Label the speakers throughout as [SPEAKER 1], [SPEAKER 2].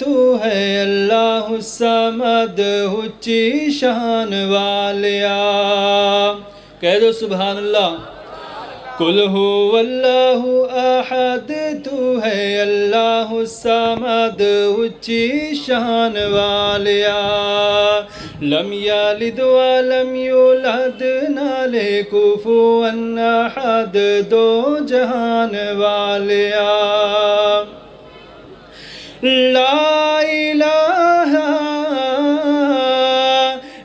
[SPEAKER 1] تو ہے اللہ الصمد اونچی شان والیا۔ کہہ دو سبحان اللہ۔ قل هو اللہ احد تو ہے اللہ الصمد اونچی شان والیا۔ لم یلد ولم یولد نالے کفوا احد دو جہان والیا۔ لا الہ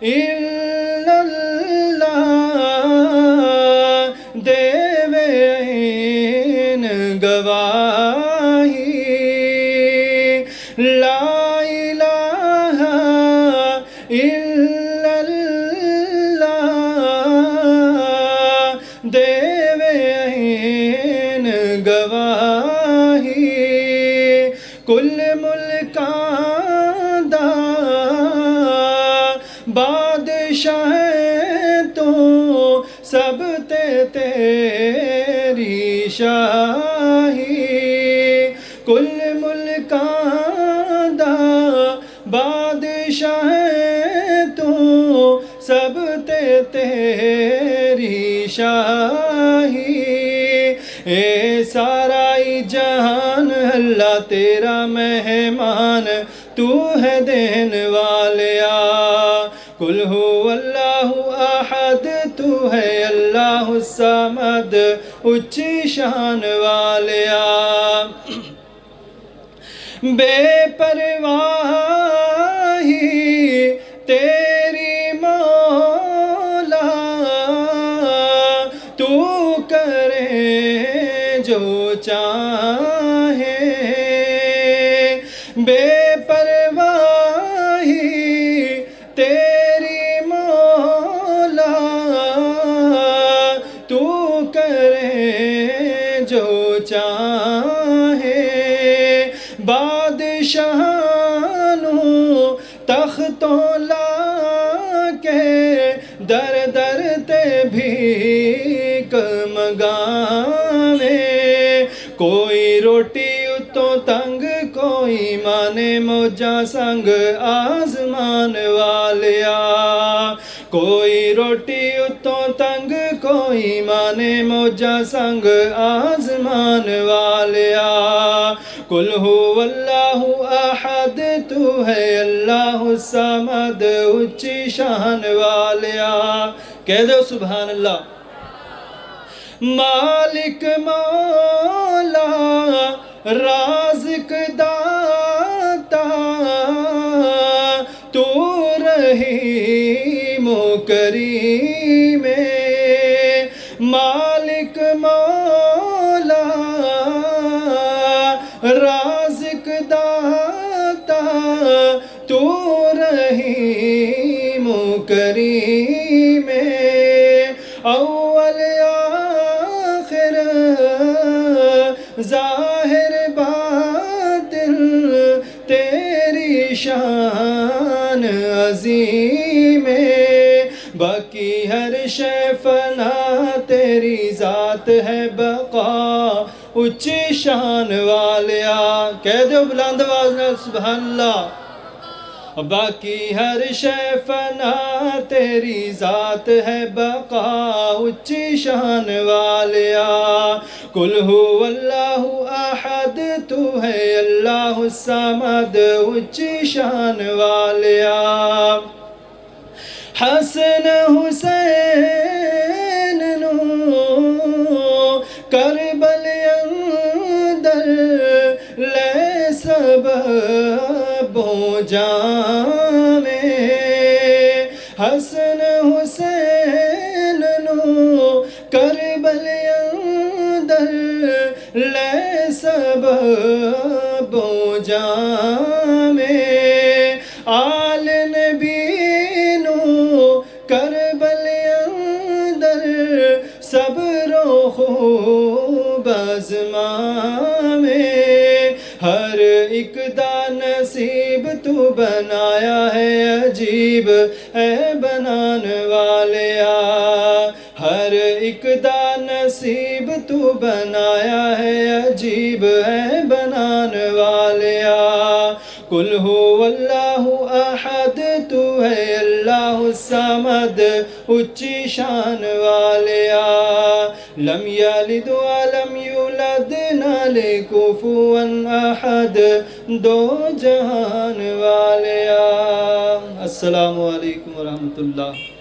[SPEAKER 1] الا اللہ دیوے این گواہی۔ لا الہ الا اللہ دیوے این گواہی۔ کل ملکاں دا بادشاہ تو سب تے تیری شاہی۔ کل ملکاں دا بادشاہ تو سب تے تیری شاہی۔ اے سارا جہان اللہ تیرا مہمان تو ہے دین والیا۔ قل هو اللہ احد تو ہے اللہ الصمد اونچی شان والیا۔ بے پرواہی تیری مولا تو کرے جو چاہے۔ بے پرواہی تیری مولا تو کرے جو چاہے۔ بادشاہانوں تختوں لا کے در در تے بھیک منگاوے۔ کوئی روٹی اتوں تنگ کوئی مانے موجاں سنگ آزمان والیا۔ کوئی روٹی اتوں تنگ کوئی مانے موجاں سنگ آزمان والیا۔ قل هو اللہ احد تو ہے اللہ الصمد اونچی شان والیا۔ کہہ دو سبحان اللہ۔ مالک مولا رازق داتا تو رحیم و کریم۔ مالک مولا رازق داتا تو رحیم و کریم۔ اول آخر ظاہر باطن تیری شان عظیم۔ باقی ہر شے فنا تیری ذات ہے بقا اونچی شان والیا۔ کہہ دو بلند آواز نال سبحان اللہ۔ باقی ہر شے فنا تیری ذات ہے بقا اونچی شان والیا۔ قل هو اللہ احد تو ہے اللہ الصمد اونچی شان والیا۔ حسن حسین نو کربل اندر لے سببوں جامے۔ حسن حسین نو کربل اندر لے سببوں جامے۔ آل نبی کربل اندر صبر و خوب ازمام۔ ہر ایک دا نصیب تو بنایا ہے عجیب اے بنان والیا۔ ہر ایک دا نصیب تو بنایا ہے عجیب اے بنان والیا۔ قل هو اللہ احد تو ہے اللہ الصمد اچھی شان والیا لم یلد ولم یولد نالے کفوا احد دو جہان والیا۔ السلام علیکم ورحمۃ اللہ۔